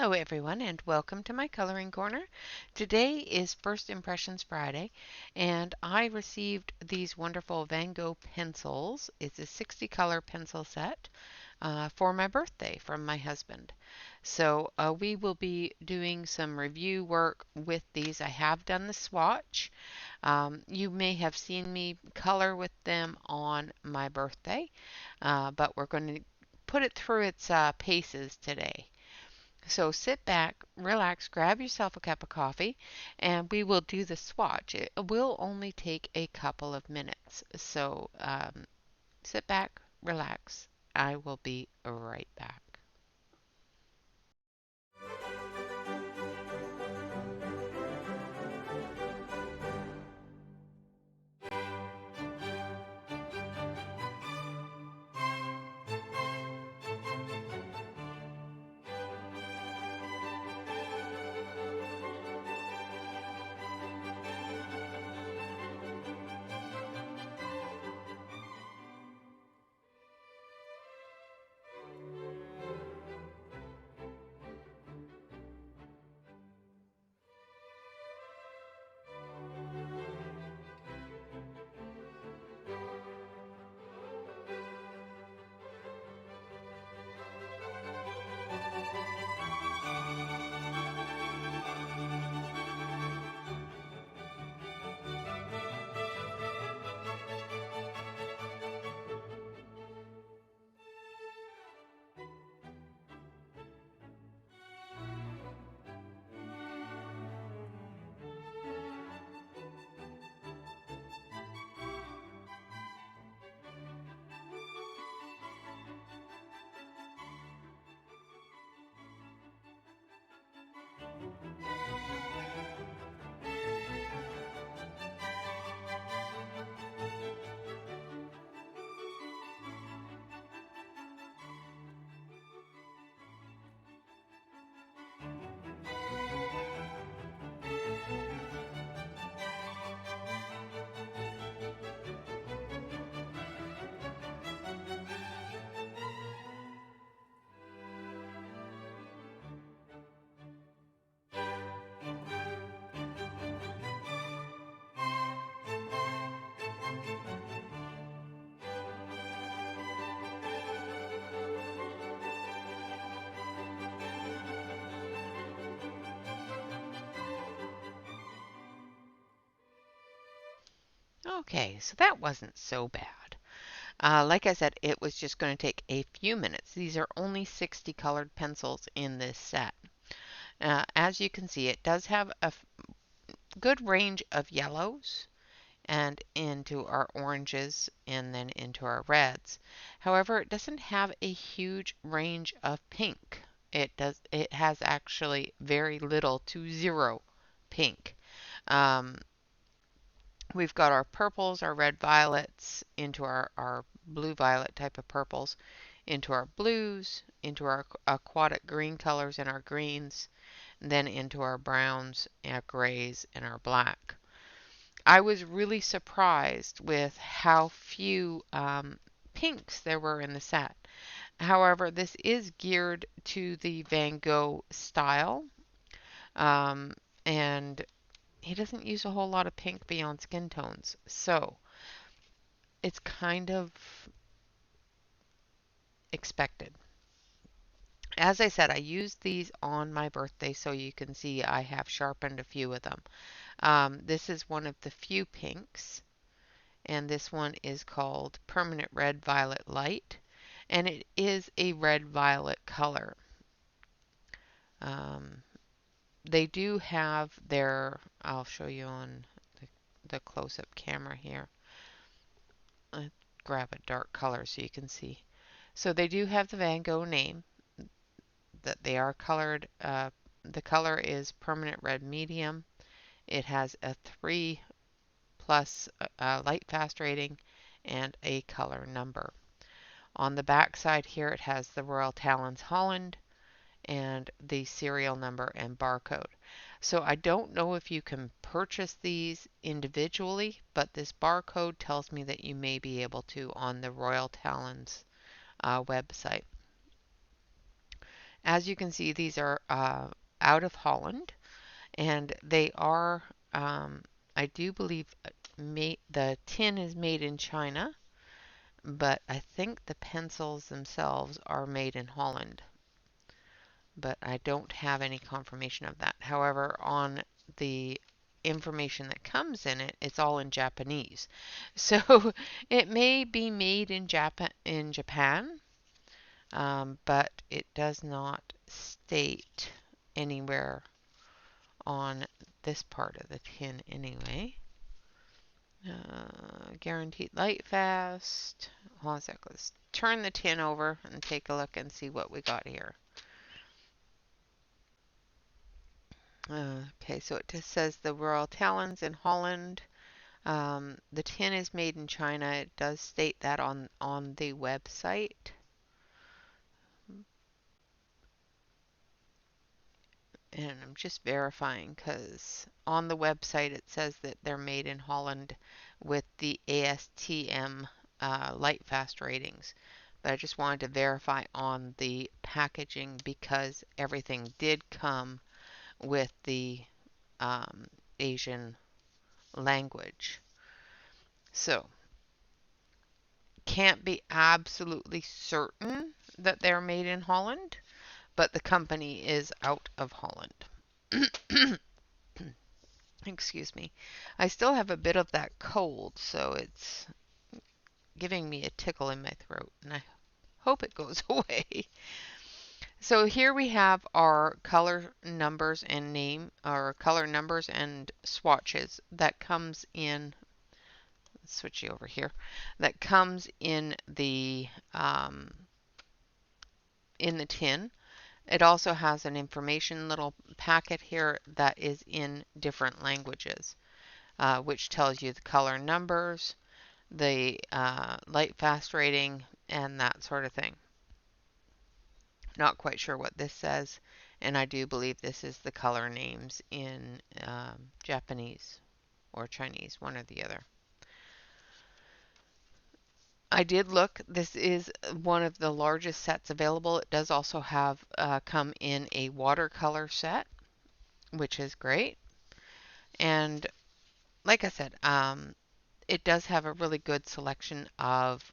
Hello everyone and welcome to my coloring corner. Today is First Impressions Friday and I received these wonderful Van Gogh pencils. It's a 60 color pencil set for my birthday from my husband. So we will be doing some review work with these. I have done the swatch. You may have seen me color with them on my birthday, but we're going to put it through its paces today. So sit back, relax, grab yourself a cup of coffee, and we will do the swatch. It will only take a couple of minutes. So sit back, relax. I will be right back. Okay, so that wasn't so bad. Like I said, it was just going to take a few minutes. These are only 60 colored pencils in this set. As you can see, it does have a good range of yellows and into our oranges and then into our reds. However, it doesn't have a huge range of pink. It has actually very little to zero pink. Um, we've got our purples, our red violets into our blue violet type of purples, into our blues, into our aquatic green colors and our greens, and then into our browns, our grays, and our black. I was really surprised with how few pinks there were in the set. However, this is geared to the Van Gogh style, um, and he doesn't use a whole lot of pink beyond skin tones. So it's kind of expected. As I said, I used these on my birthday, so you can see I have sharpened a few of them. This is one of the few pinks, and this one is called Permanent Red Violet Light, and it is a red violet color. Um, they do have their, I'll show you on the close-up camera here. Grab a dark color so you can see. So they do have the Van Gogh name that they are colored. The color is Permanent Red Medium. It has a 3 plus light fast rating and a color number. On the back side here it has the Royal Talens Holland and the serial number and barcode. So I don't know if you can purchase these individually, but this barcode tells me that you may be able to on the Royal Talens website. As you can see, these are out of Holland, and they are, I do believe, the tin is made in China, but I think the pencils themselves are made in Holland. But I don't have any confirmation of that. However, on the information that comes in it, it's all in Japanese. So it may be made in Japan, but it does not state anywhere on this part of the tin anyway. Guaranteed light fast. Hold on a sec. Let's turn the tin over and take a look and see what we got here. Okay, so it just says the Royal Talens in Holland. The tin is made in China. It does state that on the website. And I'm just verifying because on the website it says that they're made in Holland with the ASTM light fast ratings. But I just wanted to verify on the packaging because everything did come with the Asian language. So, can't be absolutely certain that they're made in Holland, but the company is out of Holland. Excuse me. I still have a bit of that cold, so it's giving me a tickle in my throat, and I hope it goes away. So here we have our color numbers and name, or color numbers and swatches that comes in. Let's switch you over here. That comes in the tin. It also has an information little packet here that is in different languages, which tells you the color numbers, the light fast rating, and that sort of thing. Not quite sure what this says, and I do believe this is the color names in Japanese or Chinese, one or the other. I did look. This is one of the largest sets available. It does also have come in a watercolor set, which is great. And like I said, it does have a really good selection of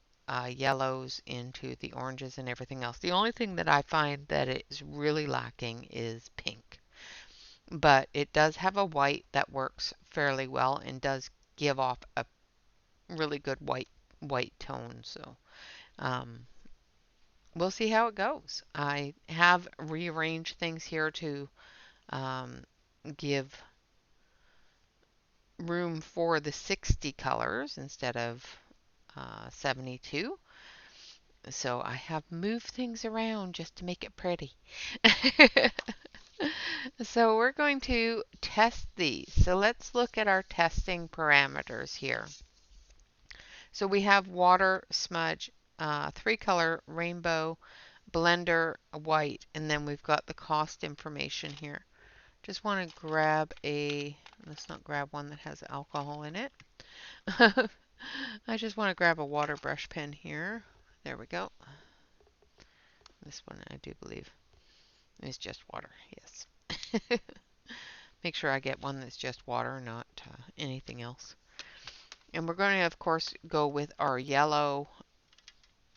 yellows into the oranges and everything else. The only thing that I find that it is really lacking is pink. But it does have a white that works fairly well and does give off a really good white tone. So we'll see how it goes. I have rearranged things here to um, give room for the 60 colors instead of 72. So I have moved things around just to make it pretty. So we're going to test these. So let's look at our testing parameters here. So we have water, smudge, three color, rainbow, blender, white, and then we've got the cost information here. Just want to grab let's not grab one that has alcohol in it. I just want to grab a water brush pen here. There we go. This one I do believe is just water, yes. Make sure I get one that's just water, not anything else. And we're going to, of course, go with our yellow,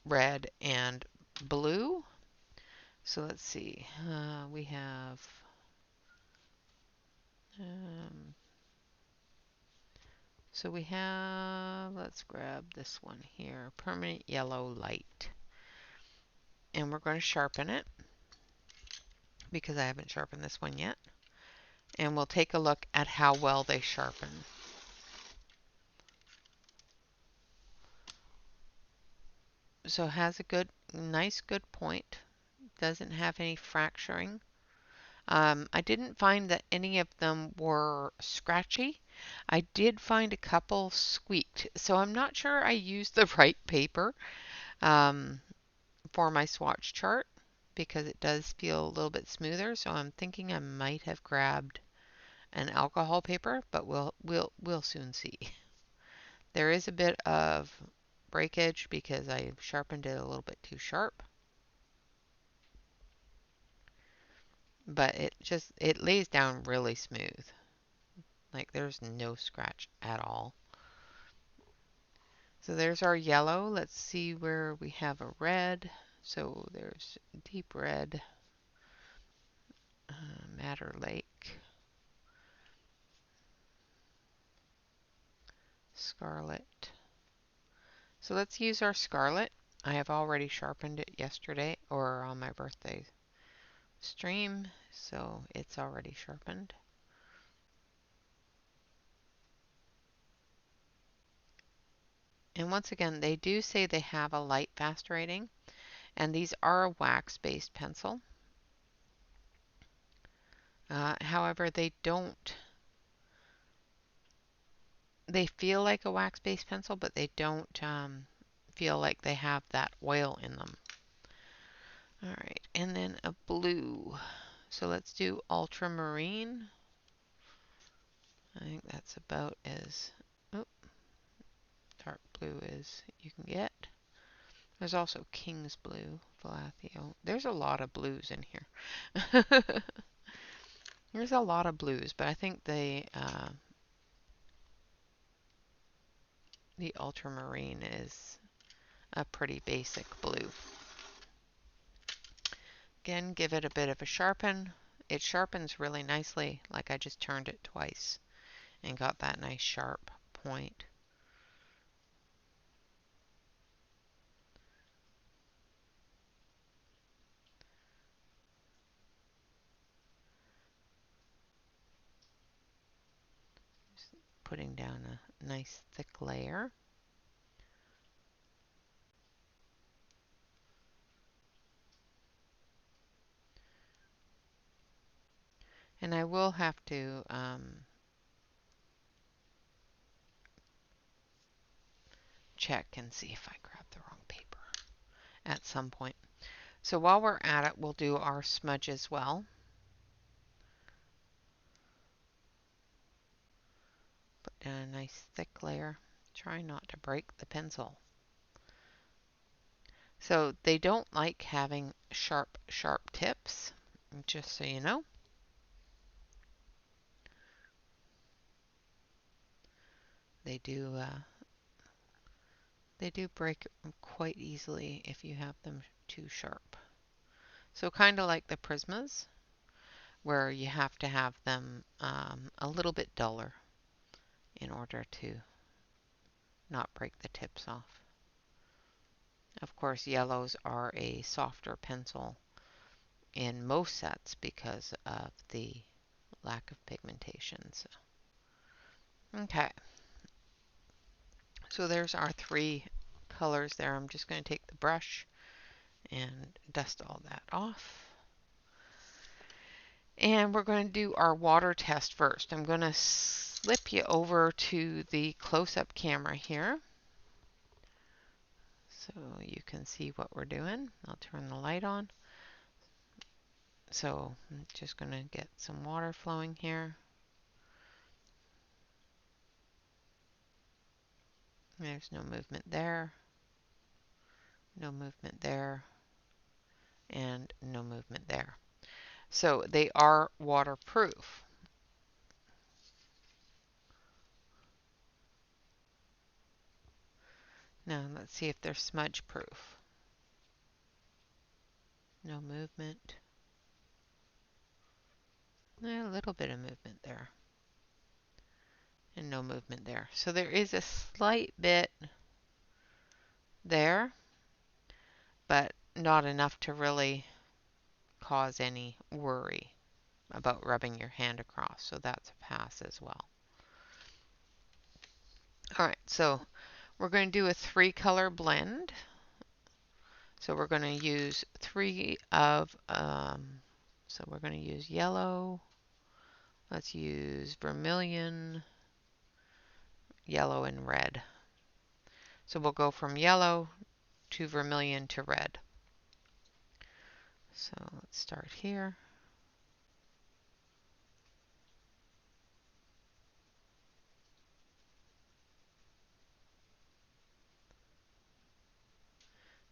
red, and blue. So let's see. We have let's grab this one here, permanent yellow light. And we're going to sharpen it because I haven't sharpened this one yet. And we'll take a look at how well they sharpen. So it has a nice good point. Doesn't have any fracturing. I didn't find that any of them were scratchy. I did find a couple squeaked, so I'm not sure I used the right paper for my swatch chart because it does feel a little bit smoother. So I'm thinking I might have grabbed an alcohol paper, but we'll soon see. There is a bit of breakage because I sharpened it a little bit too sharp. but it lays down really smooth. Like there's no scratch at all. So there's our yellow. Let's see where we have a red. So there's deep red, Madder Lake, scarlet. So let's use our scarlet. I have already sharpened it yesterday or on my birthday stream, so it's already sharpened. And once again, they do say they have a light fast rating, and these are a wax-based pencil. However, they feel like a wax-based pencil, but they don't feel like they have that oil in them. All right, and then a blue. So let's do ultramarine. I think that's about as dark blue as you can get. There's also King's Blue, Valathio. There's a lot of blues in here. There's a lot of blues, but I think the ultramarine is a pretty basic blue. Again, give it a bit of a sharpen. It sharpens really nicely, like I just turned it twice and got that nice sharp point. Just putting down a nice thick layer. And I will have to check and see if I grabbed the wrong paper at some point. So while we're at it, we'll do our smudge as well. Put down a nice thick layer. Try not to break the pencil. So they don't like having sharp tips, just so you know. They do break quite easily if you have them too sharp. So kind of like the Prismas, where you have to have them a little bit duller in order to not break the tips off. Of course, yellows are a softer pencil in most sets because of the lack of pigmentation. So. Okay, so there's our three colors there. I'm just going to take the brush and dust all that off. And we're going to do our water test first. I'm going to slip you over to the close-up camera here so you can see what we're doing. I'll turn the light on. So I'm just going to get some water flowing here. There's no movement there, no movement there, and no movement there. So they are waterproof. Now let's see if they're smudge proof. No movement. A little bit of movement there. And no movement there. So there is a slight bit there, but not enough to really cause any worry about rubbing your hand across. So that's a pass as well. All right, so we're going to do a 3-color blend. So we're going to use 3 of, so we're going to use yellow. Let's use vermilion, yellow, and red. So we'll go from yellow to vermilion to red. So let's start here.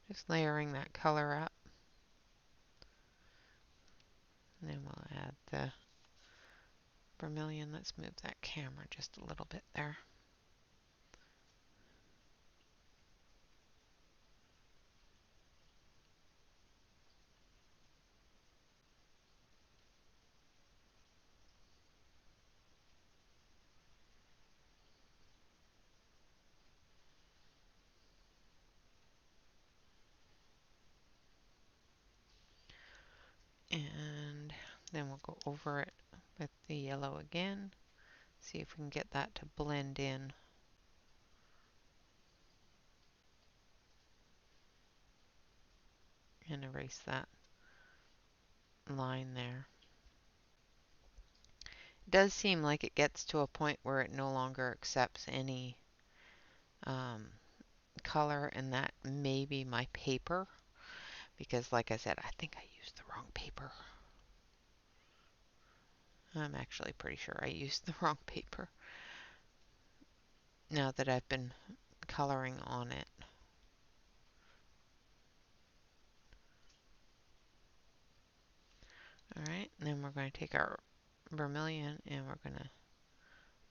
Just layering that color up. And then we'll the vermilion. Let's move that camera just a little bit there. And then we'll go over it with the yellow again. See if we can get that to blend in. And erase that line there. It does seem like it gets to a point where it no longer accepts any color, and that may be my paper, because like I said, I think I used the wrong paper. I'm actually pretty sure I used the wrong paper now that I've been coloring on it. Alright, and then we're going to take our vermilion and we're going to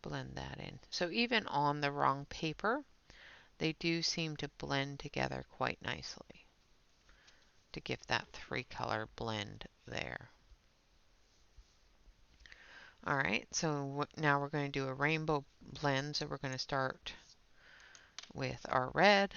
blend that in. So even on the wrong paper, they do seem to blend together quite nicely to give that three-color blend there. Alright, so now we're going to do a rainbow blend. So we're going to start with our red.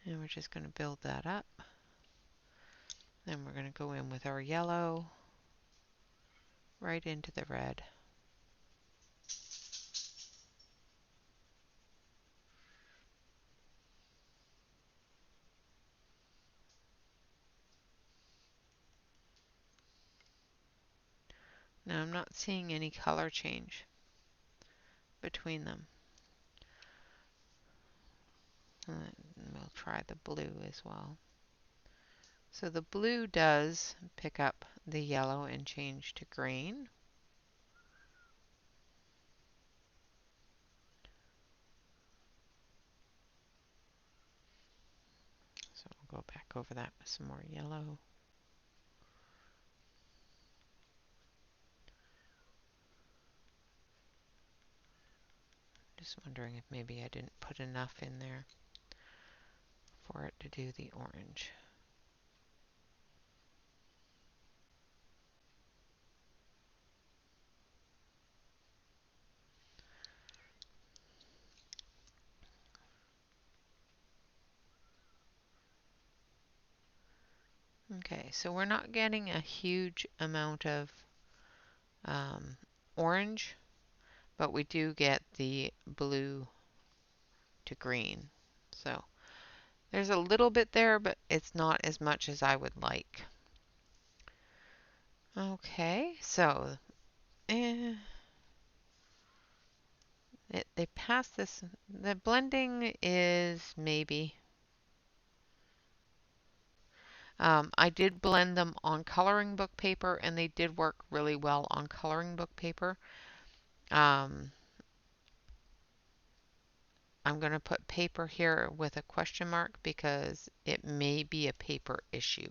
And we're just going to build that up. Then we're going to go in with our yellow right into the red. Now I'm not seeing any color change between them. And we'll try the blue as well. So the blue does pick up the yellow and change to green. So we'll go back over that with some more yellow. Just wondering if maybe I didn't put enough in there for it to do the orange. Okay, so we're not getting a huge amount of orange, but we do get the blue to green. So there's a little bit there, but it's not as much as I would like. Okay, so they passed this. The blending is maybe. I did blend them on coloring book paper, and they did work really well on coloring book paper. I'm going to put paper here with a question mark because it may be a paper issue.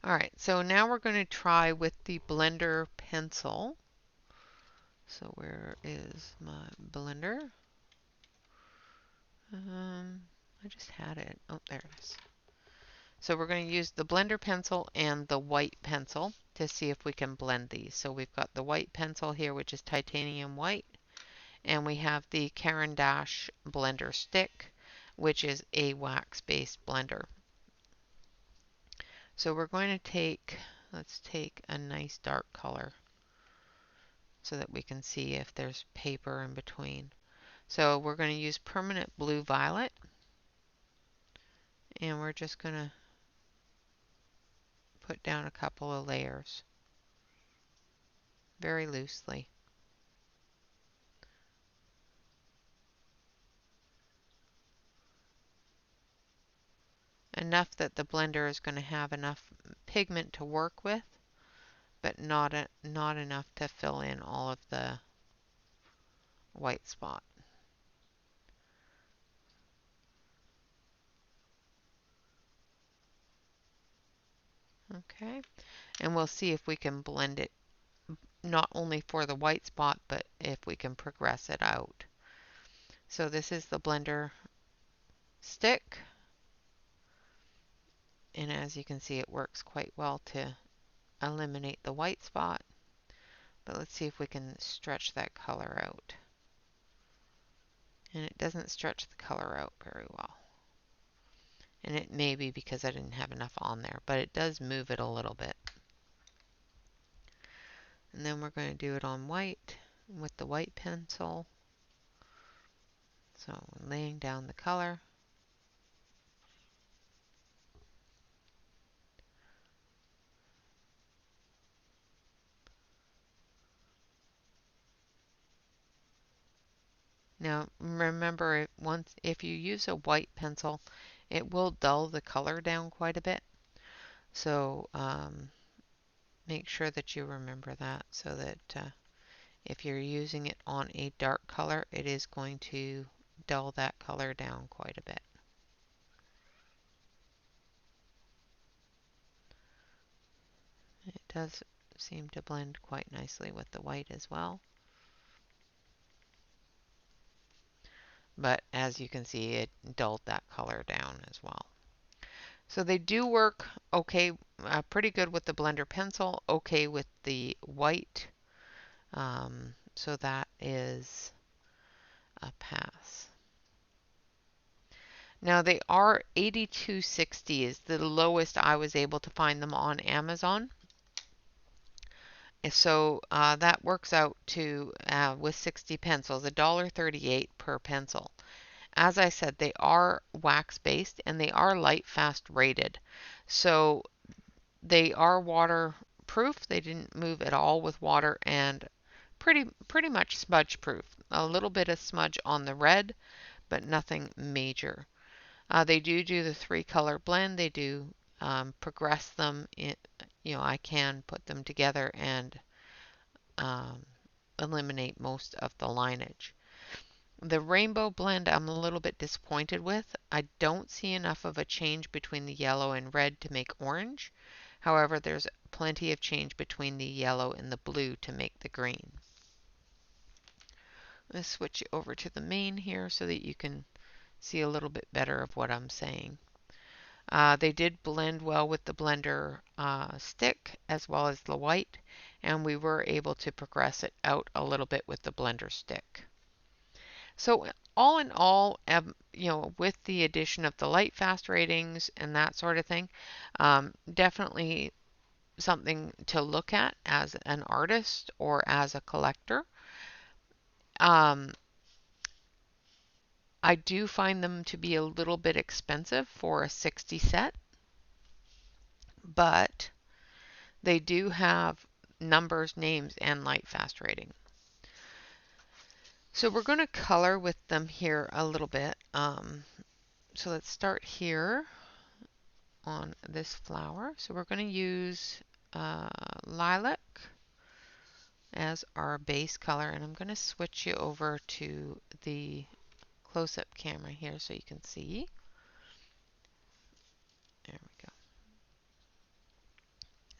Alright, so now we're going to try with the blender pencil. So where is my blender? I just had it. Oh, there it is. So we're going to use the blender pencil and the white pencil to see if we can blend these. So we've got the white pencil here, which is titanium white, and we have the Caran d'Ache blender stick, which is a wax-based blender. So we're going to take, let's take a nice dark color so that we can see if there's paper in between. So we're going to use permanent blue violet, and we're just going to put down a couple of layers very loosely. Enough that the blender is going to have enough pigment to work with, but not enough to fill in all of the white spot. Okay, and we'll see if we can blend it not only for the white spot, but if we can progress it out. So this is the blender stick, and as you can see, it works quite well to eliminate the white spot. But let's see if we can stretch that color out. And it doesn't stretch the color out very well. And it may be because I didn't have enough on there, but it does move it a little bit. And then we're going to do it on white with the white pencil. So laying down the color. Now remember, if you use a white pencil, it will dull the color down quite a bit. So make sure that you remember that, so that if you're using it on a dark color, it is going to dull that color down quite a bit. It does seem to blend quite nicely with the white as well. But as you can see, it dulled that color down as well. So they do work okay, pretty good with the blender pencil, okay with the white. So that is a pass. Now they are 82.60 is the lowest I was able to find them on Amazon. So that works out to, with 60 pencils, $1.38 per pencil. As I said, they are wax based and they are light fast rated. So they are waterproof. They didn't move at all with water, and pretty much smudge proof. A little bit of smudge on the red, but nothing major. They do the 3-color blend. They do progress them. I can put them together and eliminate most of the lineage. The rainbow blend I'm a little bit disappointed with. I don't see enough of a change between the yellow and red to make orange. However, there's plenty of change between the yellow and the blue to make the green. Let's switch over to the main here so that you can see a little bit better of what I'm saying. They did blend well with the blender stick as well as the white, and we were able to progress it out a little bit with the blender stick. So all in all, with the addition of the light fast ratings and that sort of thing, definitely something to look at as an artist or as a collector. I do find them to be a little bit expensive for a 60 set, but they do have numbers, names, and light fast rating. So we're going to color with them here a little bit. So let's start here on this flower. So we're going to use lilac as our base color, and I'm going to switch you over to the close-up camera here so you can see. There we go.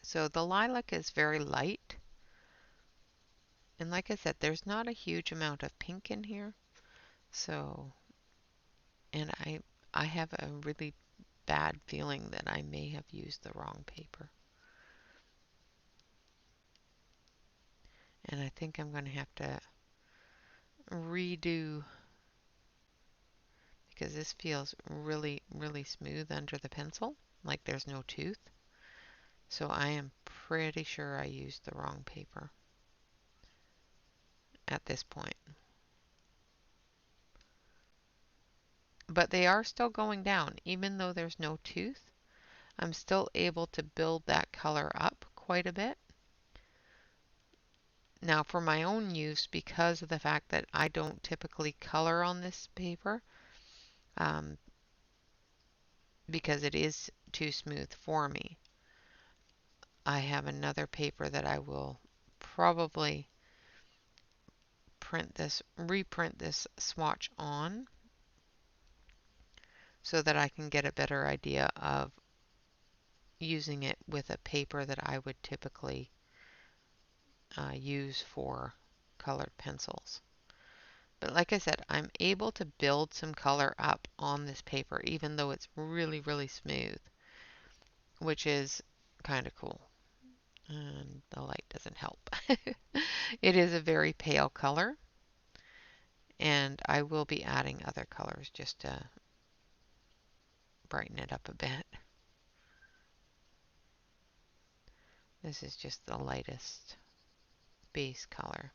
So the lilac is very light, and like I said, there's not a huge amount of pink in here. So, and I have a really bad feeling that I may have used the wrong paper. And I think I'm going to have to redo, because this feels really, really smooth under the pencil, like there's no tooth. So I am pretty sure I used the wrong paper at this point. But they are still going down. Even though there's no tooth, I'm still able to build that color up quite a bit. Now for my own use, because of the fact that I don't typically color on this paper, because it is too smooth for me, I have another paper that I will probably reprint this swatch on so that I can get a better idea of using it with a paper that I would typically use for colored pencils. But like I said, I'm able to build some color up on this paper even though it's really, really smooth, which is kind of cool. And the light doesn't help. It is a very pale color, and I will be adding other colors just to brighten it up a bit. This is just the lightest base color.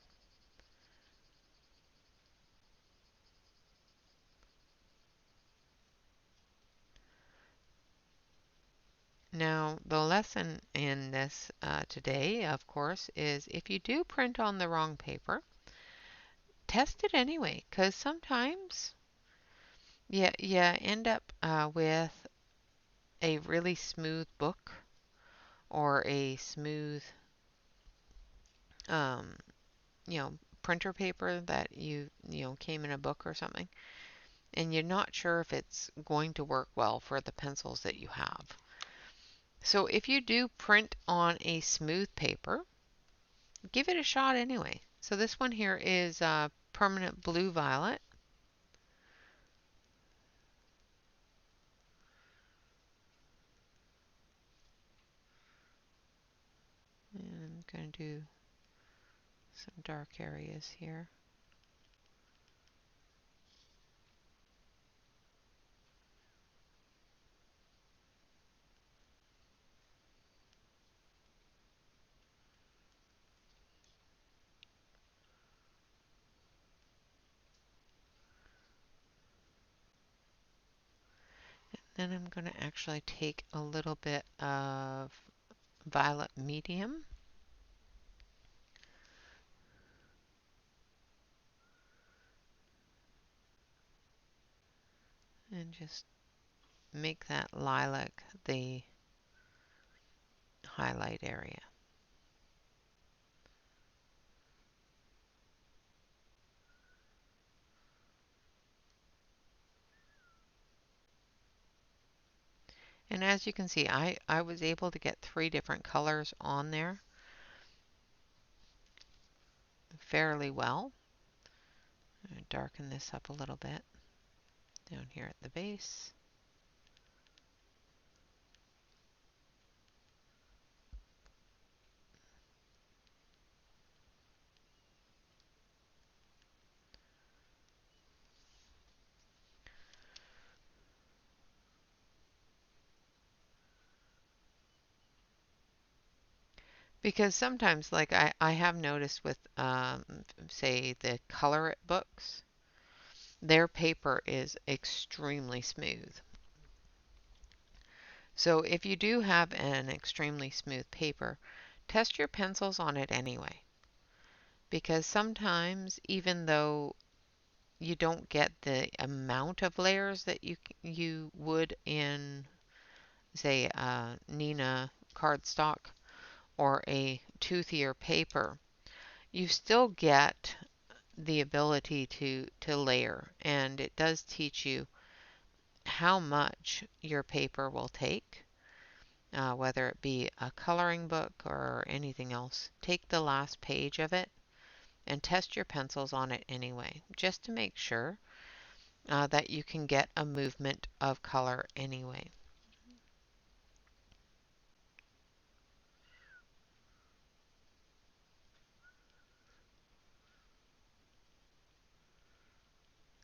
Now, the lesson in this today, of course, is if you do print on the wrong paper, test it anyway, because sometimes you end up with a really smooth book or a smooth, um, printer paper that came in a book or something, and you're not sure if it's going to work well for the pencils that you have. So if you do print on a smooth paper, give it a shot anyway. So this one here is permanent blue violet. And I'm going to do some dark areas here. Then I'm going to actually take a little bit of violet medium and just make that lilac the highlight area. And as you can see, I was able to get 3 different colors on there fairly well. I'm going to darken this up a little bit down here at the base. Because sometimes, like I have noticed with, say, the Color It books, their paper is extremely smooth. So if you do have an extremely smooth paper, test your pencils on it anyway. Because sometimes, even though you don't get the amount of layers that you would in, say, Nina cardstock or a toothier paper, you still get the ability to layer, and it does teach you how much your paper will take, whether it be a coloring book or anything else. Take the last page of it and test your pencils on it anyway, just to make sure that you can get a movement of color anyway.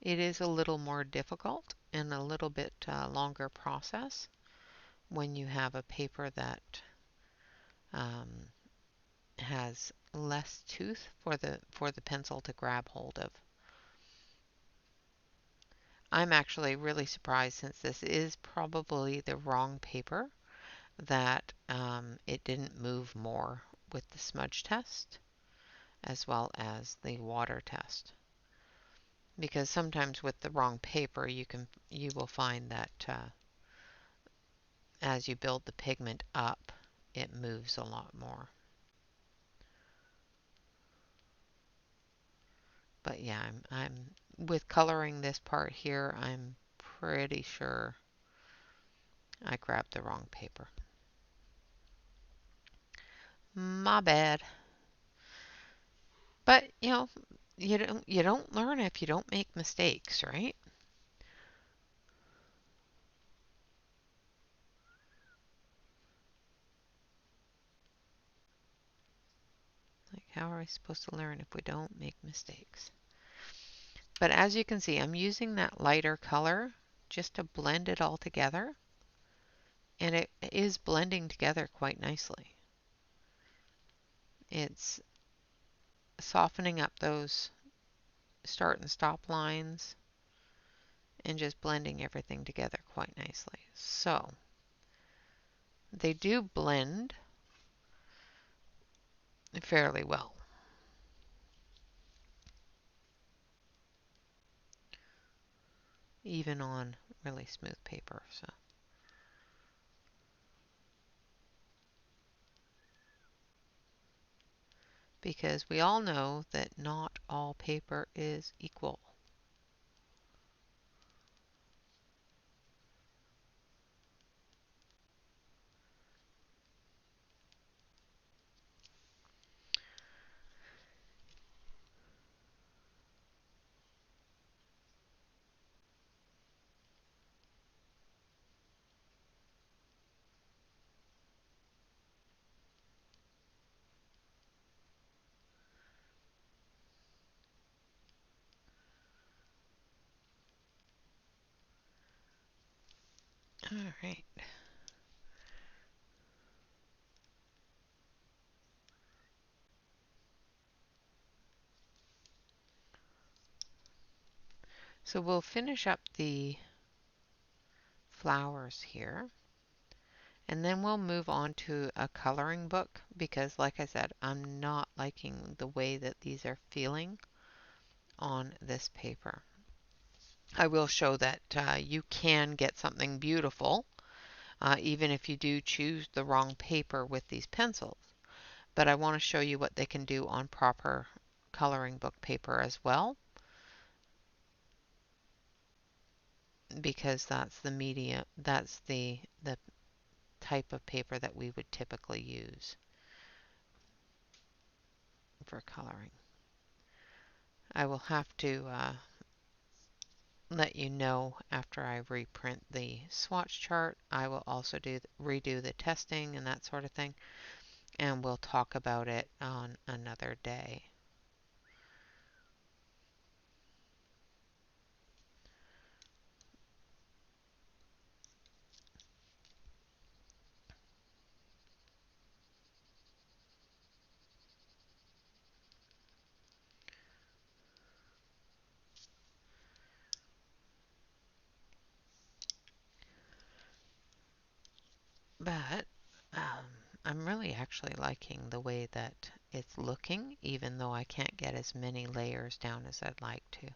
It is a little more difficult and a little bit longer process when you have a paper that um, has less tooth for the pencil to grab hold of. I'm actually really surprised, since this is probably the wrong paper, that it didn't move more with the smudge test as well as the water test. Because sometimes with the wrong paper, you will find that as you build the pigment up, it moves a lot more. But yeah, I'm with coloring this part here, I'm pretty sure I grabbed the wrong paper. My bad. But you don't learn if you don't make mistakes, right? Like, how are we supposed to learn if we don't make mistakes? But as you can see, I'm using that lighter color just to blend it all together, and it is blending together quite nicely. It's softening up those start and stop lines and just blending everything together quite nicely. So they do blend fairly well. Even on really smooth paper. So because we all know that not all paper is equal. All right. So we'll finish up the flowers here. And then we'll move on to a coloring book because, like I said, I'm not liking the way that these are feeling on this paper. I will show that you can get something beautiful even if you do choose the wrong paper with these pencils. But I want to show you what they can do on proper coloring book paper as well, because that's the media, that's the type of paper that we would typically use for coloring. I will have to let you know after I reprint the swatch chart. I will also redo the testing and that sort of thing, and we'll talk about it on another day. But I'm really actually liking the way that it's looking, even though I can't get as many layers down as I'd like to.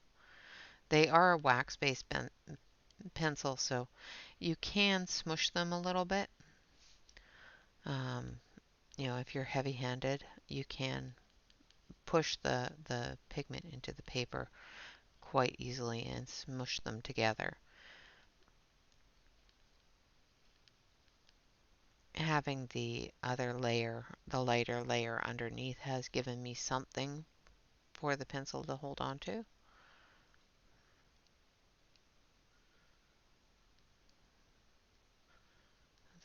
They are a wax-based pencil, so you can smush them a little bit. Um, if you're heavy-handed, you can push the pigment into the paper quite easily and smush them together. Having the other layer, the lighter layer underneath, has given me something for the pencil to hold on to.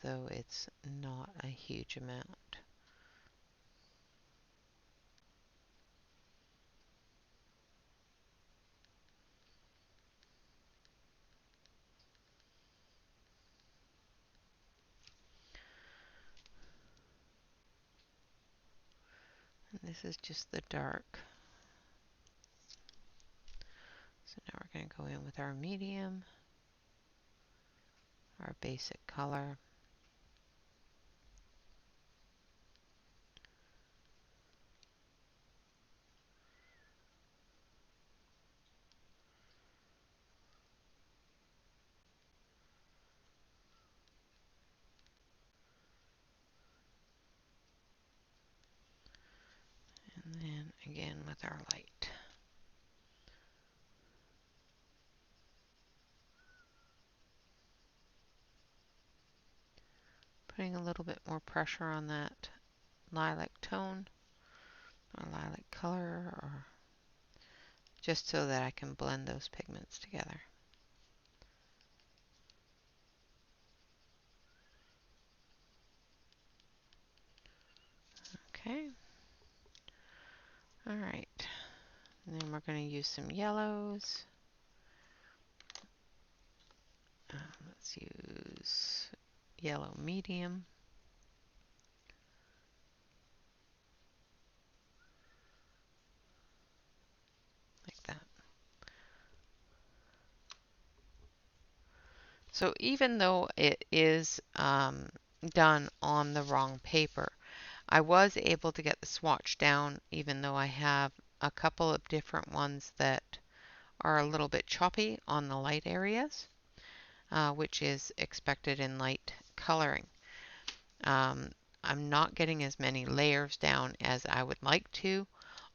Though it's not a huge amount. And this is just the dark. So now we're going to go in with our medium, our basic color. with our light. Putting a little bit more pressure on that lilac tone or lilac color, or just so that I can blend those pigments together. Okay. All right. And then we're going to use some yellows. Let's use yellow medium. Like that. So even though it is done on the wrong paper, I was able to get the swatch down, even though I have a couple of different ones that are a little bit choppy on the light areas, which is expected in light coloring. I'm not getting as many layers down as I would like to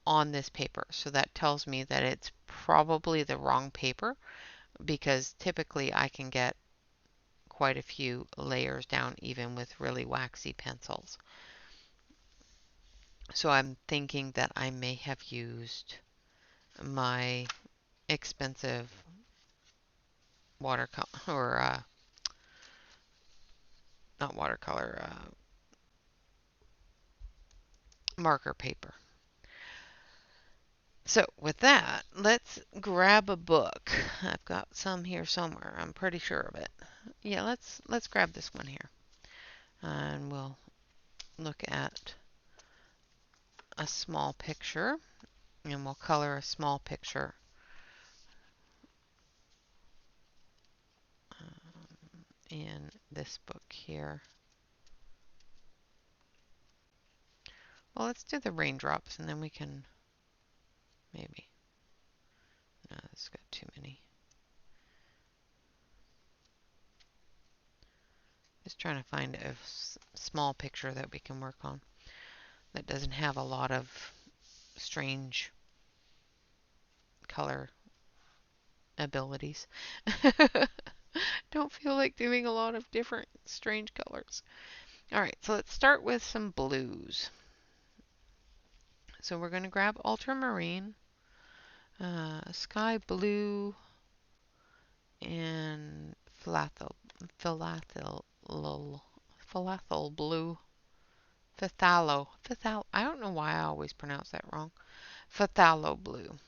on this paper, so that tells me that it's probably the wrong paper, because typically I can get quite a few layers down even with really waxy pencils. So I'm thinking that I may have used my expensive watercolor, or not watercolor, marker paper. So with that, let's grab a book. I've got some here somewhere. I'm pretty sure of it. Yeah, let's grab this one here, and we'll look at a small picture, and we'll color a small picture in this book here. Well, let's do the raindrops, and then we can maybe. No, it's got too many. Just trying to find a small picture that we can work on that doesn't have a lot of strange color abilities. Don't feel like doing a lot of different strange colors. All right, so let's start with some blues. So we're going to grab ultramarine, sky blue, and phthalo blue. Phthalo. I don't know why I always pronounce that wrong. Phthalo blue.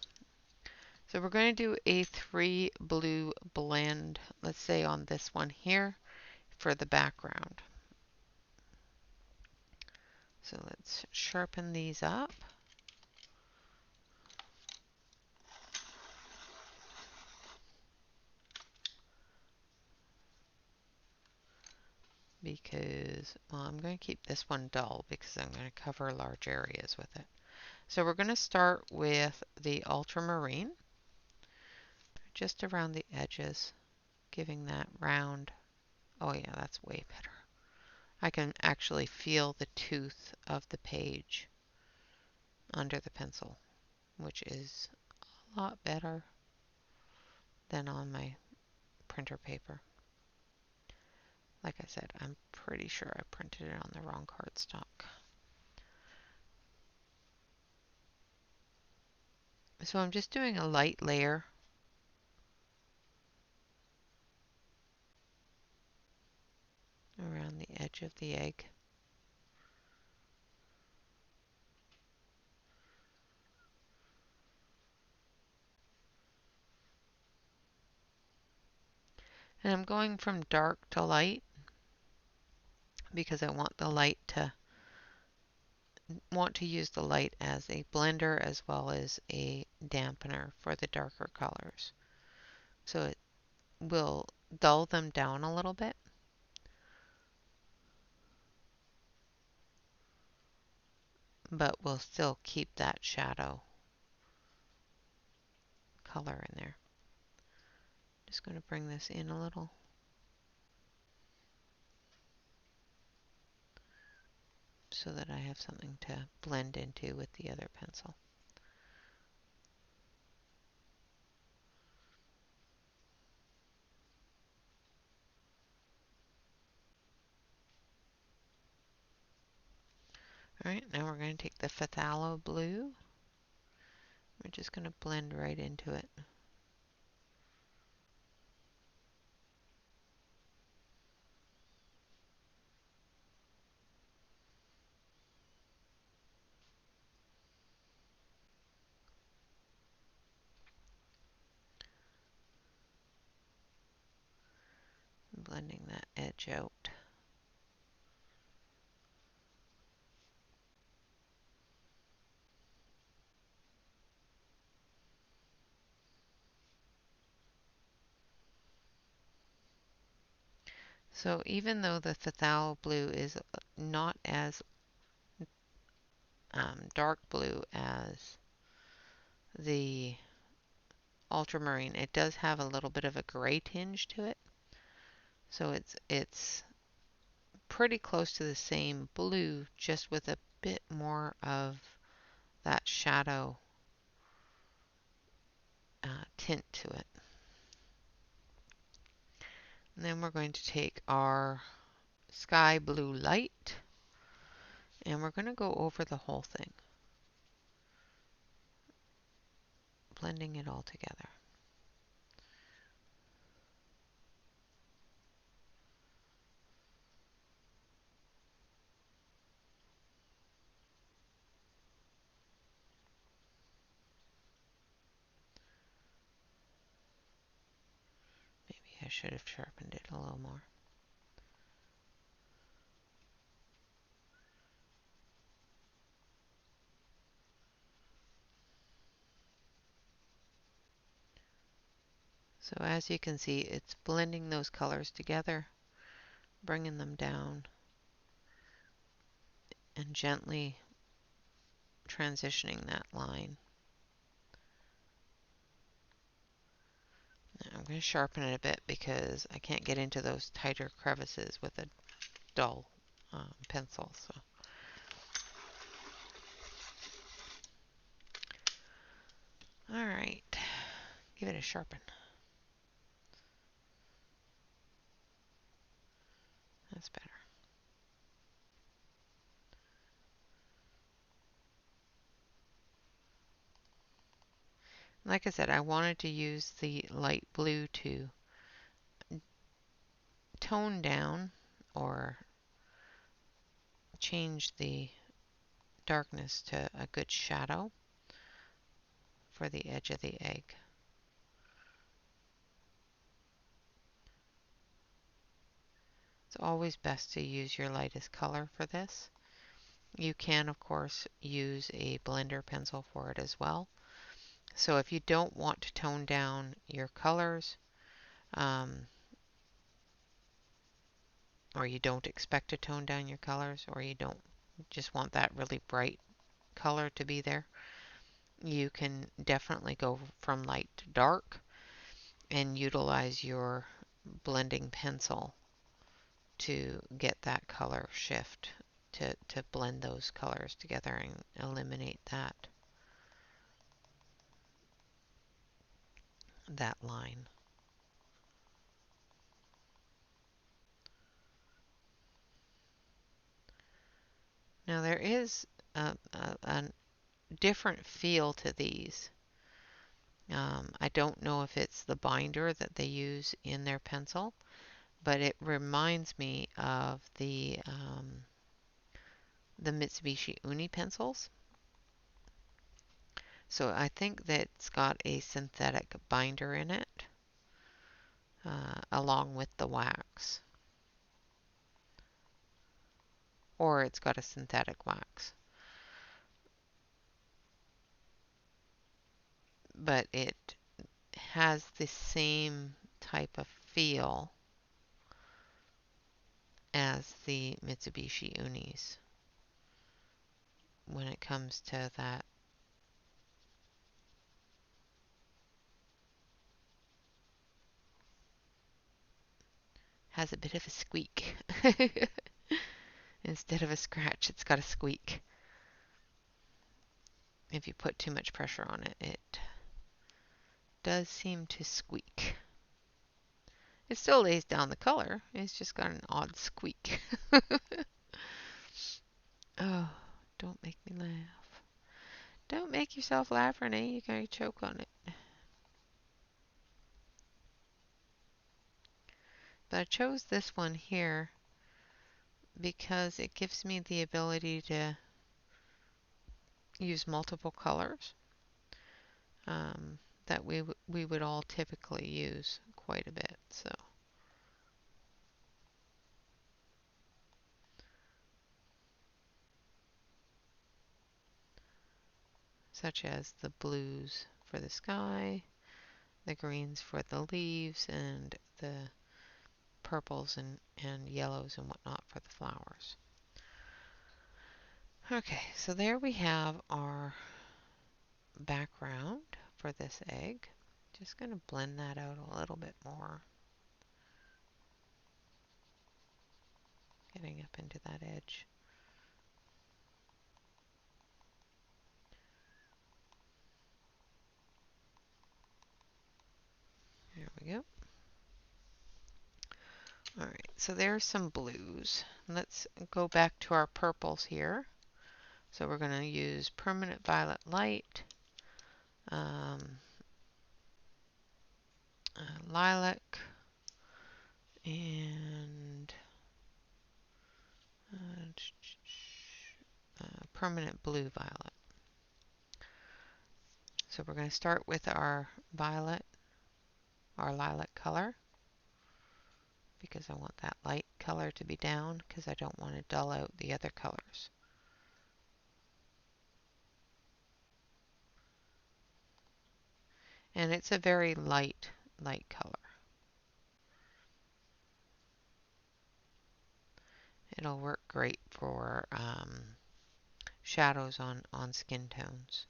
So we're going to do a 3 blue blend, let's say on this one here, for the background. So let's sharpen these up. Because, well, I'm going to keep this one dull because I'm going to cover large areas with it. So we're going to start with the ultramarine, just around the edges, giving that round. Oh yeah, that's way better. I can actually feel the tooth of the page under the pencil, which is a lot better than on my printer paper. Like I said, I'm pretty sure I printed it on the wrong cardstock. So I'm just doing a light layer around the edge of the egg. And I'm going from dark to light because I want to use the light as a blender as well as a dampener for the darker colors. So it will dull them down a little bit. But we'll still keep that shadow color in there. Just going to bring this in a little. So that I have something to blend into with the other pencil. Alright, now we're going to take the phthalo blue. We're just going to blend right into it. Blending that edge out. So even though the phthalo blue is not as dark blue as the ultramarine, it does have a little bit of a gray tinge to it. So it's pretty close to the same blue, just with a bit more of that shadow tint to it. And then we're going to take our sky blue light and we're going to go over the whole thing, blending it all together. Maybe I should have sharpened it a little more. So as you can see, it's blending those colors together, bringing them down, and gently transitioning that line. Now I'm going to sharpen it a bit because I can't get into those tighter crevices with a dull pencil. So. All right, give it a sharpen. That's better. Like I said, I wanted to use the light blue to tone down or change the darkness to a good shadow for the edge of the egg. It's always best to use your lightest color for this. You can, of course, use a blender pencil for it as well. So if you don't want to tone down your colors, or you don't expect to tone down your colors, or you don't just want that really bright color to be there, you can definitely go from light to dark and utilize your blending pencil to get that color shift to blend those colors together and eliminate that line. Now there is a different feel to these. I don't know if it's the binder that they use in their pencil, but it reminds me of the Mitsubishi Uni pencils. So I think that it's got a synthetic binder in it, along with the wax. Or it's got a synthetic wax. But it has the same type of feel as the Mitsubishi Unis when it comes to that. Has a bit of a squeak. Instead of a scratch, it's got a squeak. If you put too much pressure on it, it does seem to squeak. It still lays down the color. It's just got an odd squeak. Oh, yourself laugh, Renee. You're going to choke on it. But I chose this one here because it gives me the ability to use multiple colors that we would all typically use quite a bit. So, such as the blues for the sky, the greens for the leaves, and the purples and yellows and whatnot for the flowers. Okay, so there we have our background for this egg. Just going to blend that out a little bit more. Getting up into that edge. There we go. Alright, so there's some blues. Let's go back to our purples here. So we're going to use permanent violet light, lilac, and permanent blue violet. So we're going to start with our violet, our lilac color, because I want that light color to be down because I don't want to dull out the other colors. And it's a very light color. It'll work great for shadows on skin tones.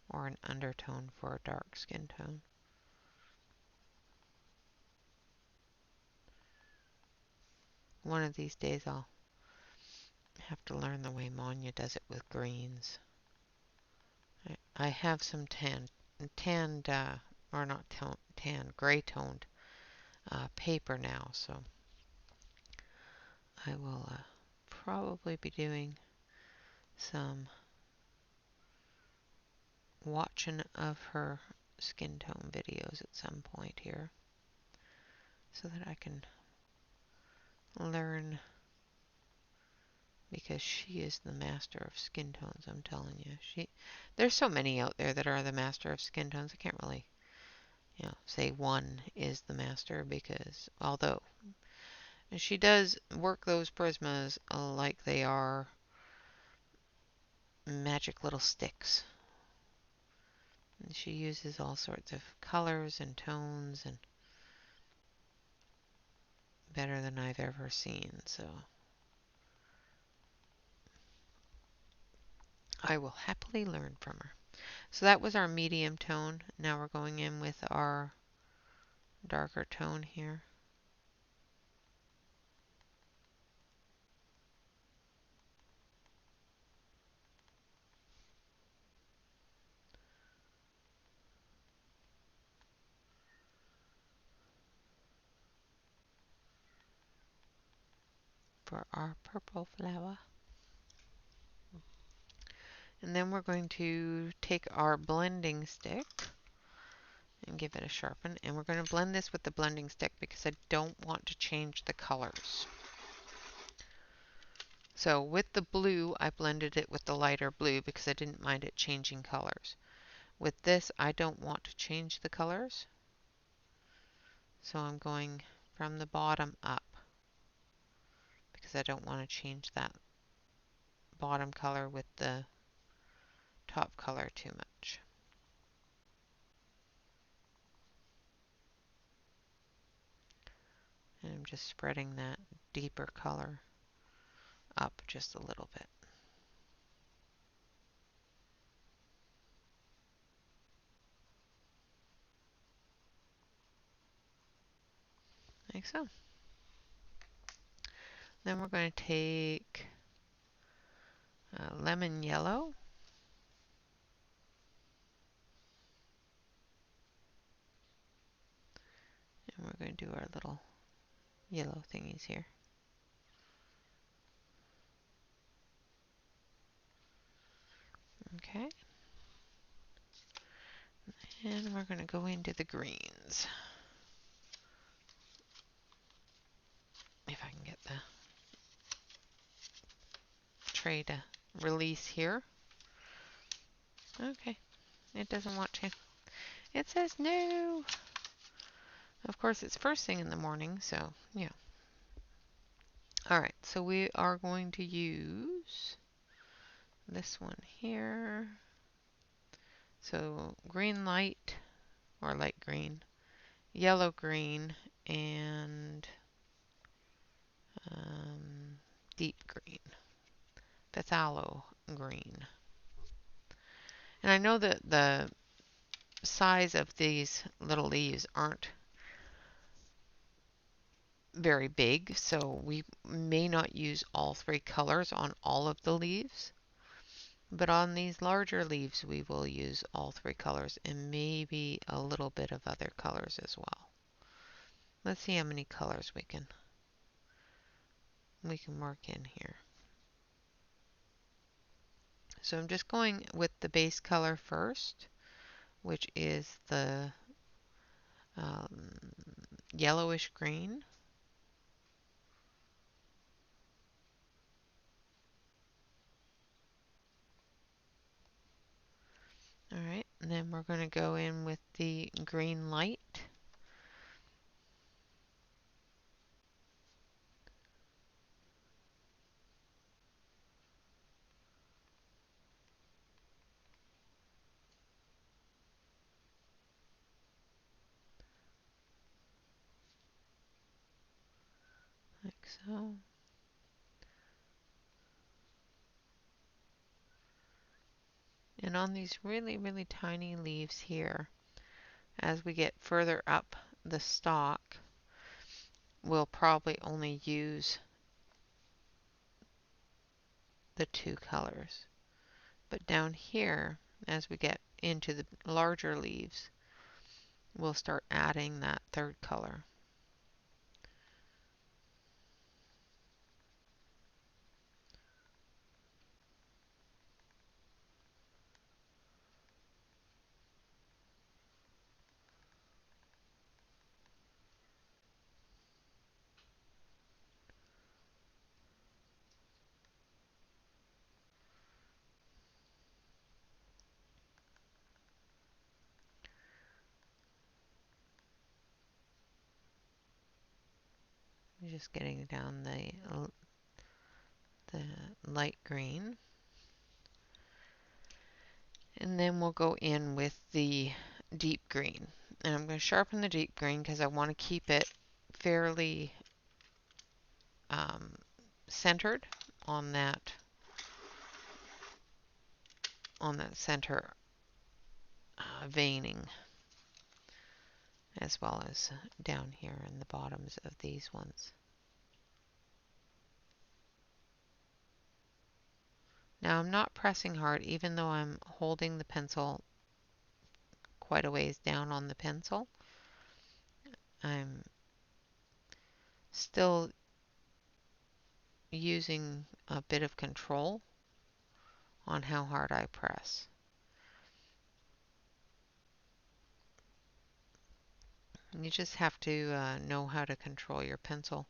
Or an undertone for a dark skin tone. One of these days I'll have to learn the way Manya does it with greens. I have some tanned, or not tan, gray toned paper now, so I will probably be doing some watching of her skin tone videos at some point here so that I can learn, because she is the master of skin tones, I'm telling you. There's so many out there that are the master of skin tones. I can't really, say one is the master, because although she does work those prismas like they are magic little sticks. And she uses all sorts of colors and tones and better than I've ever seen, so I will happily learn from her. So that was our medium tone. Now we're going in with our darker tone here. For our purple flower. And then we're going to take our blending stick and give it a sharpen. And we're going to blend this with the blending stick because I don't want to change the colors. So with the blue, I blended it with the lighter blue because I didn't mind it changing colors. With this, I don't want to change the colors. So I'm going from the bottom up because I don't want to change that bottom color with the top color too much. And I'm just spreading that deeper color up just a little bit. Like so. Then we're going to take lemon yellow. And we're going to do our little yellow thingies here. Okay. And we're going to go into the greens. If I can get the tray to release here. Okay, it doesn't want to. It says no. Of course, it's first thing in the morning, so yeah. All right, so we are going to use this one here. So green light, or light green, yellow green, and deep green. Phthalo green. And I know that the size of these little leaves aren't very big, so we may not use all three colors on all of the leaves. But on these larger leaves, we will use all three colors and maybe a little bit of other colors as well. Let's see how many colors we can work in here. So I'm just going with the base color first, which is the yellowish green. All right, and then we're going to go in with the green light. Like so. And on these really, really tiny leaves here, as we get further up the stalk, we'll probably only use the two colors. But down here, as we get into the larger leaves, we'll start adding that third color. Just getting down the light green. And then we'll go in with the deep green. And I'm going to sharpen the deep green because I want to keep it fairly centered on that center veining, as well as down here in the bottoms of these ones. Now I'm not pressing hard, even though I'm holding the pencil quite a ways down on the pencil. I'm still using a bit of control on how hard I press. You just have to know how to control your pencil.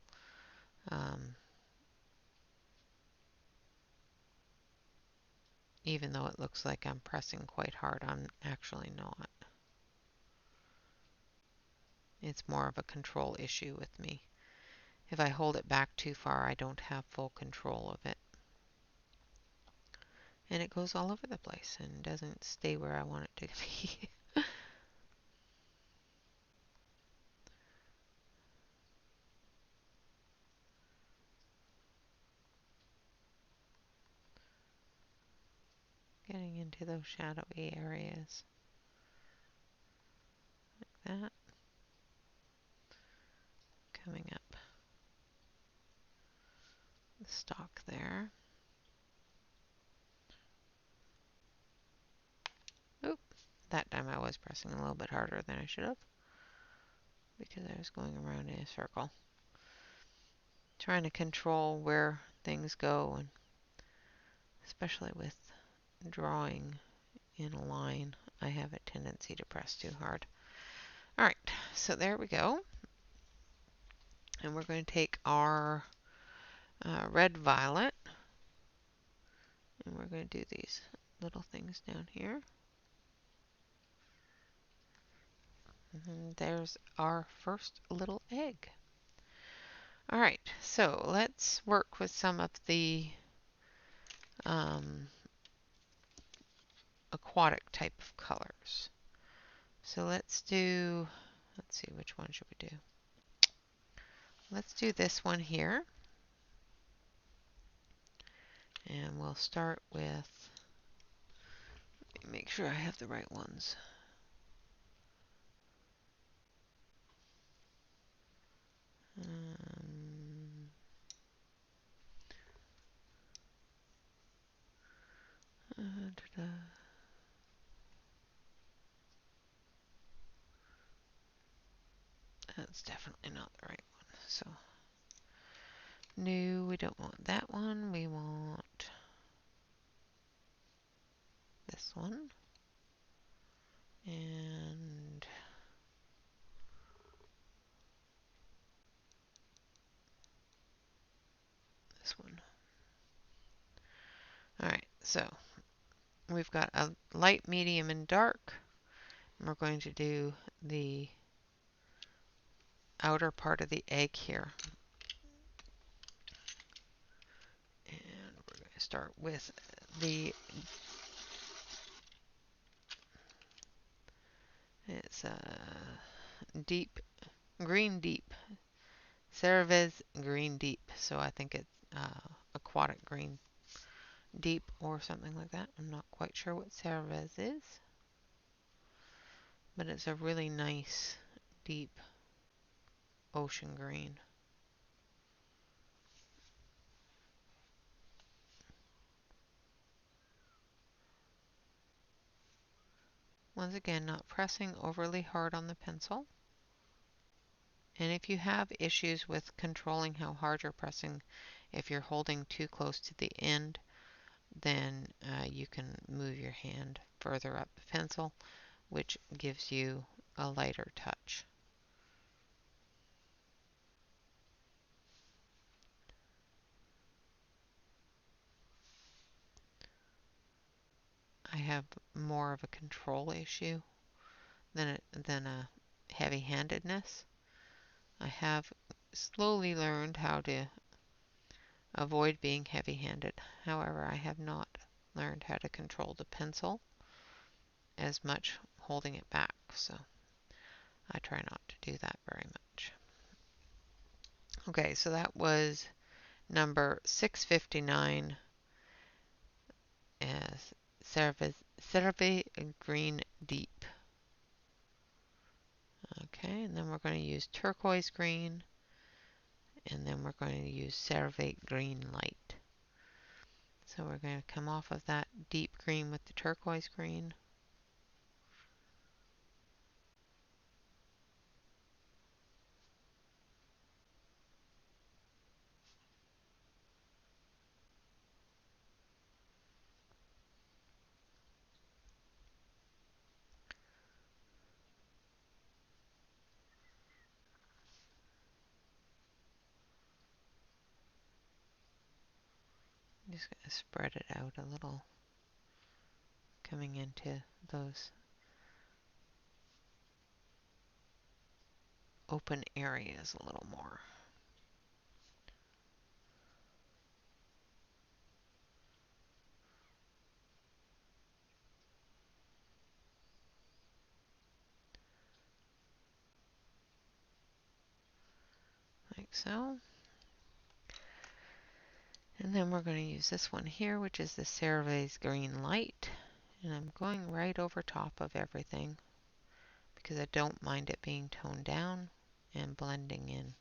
Even though it looks like I'm pressing quite hard, I'm actually not. It's more of a control issue with me. If I hold it back too far, I don't have full control of it. And it goes all over the place and doesn't stay where I want it to be. Getting into those shadowy areas. Like that. Coming up the stalk there. Oop. That time I was pressing a little bit harder than I should have, because I was going around in a circle. Trying to control where things go, and especially with drawing in a line. I have a tendency to press too hard. All right, so there we go. And we're going to take our red violet, and we're going to do these little things down here. And there's our first little egg. All right, so let's work with some of the aquatic type of colors. So let's see, which one should we do? Let's do this one here. And we'll start with, make sure I have the right ones. That's definitely not the right one. So, new, we don't want that one. We want this one. And this one. Alright, so we've got a light, medium, and dark. And we're going to do the outer part of the egg here. And we're going to start with it's a deep, green deep. Cerevisi's green deep. So I think it's aquatic green deep or something like that. I'm not quite sure what Cerevisi's is. But it's a really nice, deep ocean green. Once again, not pressing overly hard on the pencil. And if you have issues with controlling how hard you're pressing, if you're holding too close to the end, then you can move your hand further up the pencil, which gives you a lighter touch. I have more of a control issue than a heavy-handedness. I have slowly learned how to avoid being heavy-handed. However, I have not learned how to control the pencil as much holding it back, so I try not to do that very much. Okay, so that was number 659 as Cereve Green Deep. Okay, and then we're going to use turquoise green, and then we're going to use Cereve Green Light. So we're going to come off of that deep green with the turquoise green. I'm just going to spread it out a little, coming into those open areas a little more. Like so. And then we're going to use this one here, which is the Cerevisi's Green Light. And I'm going right over top of everything because I don't mind it being toned down and blending in.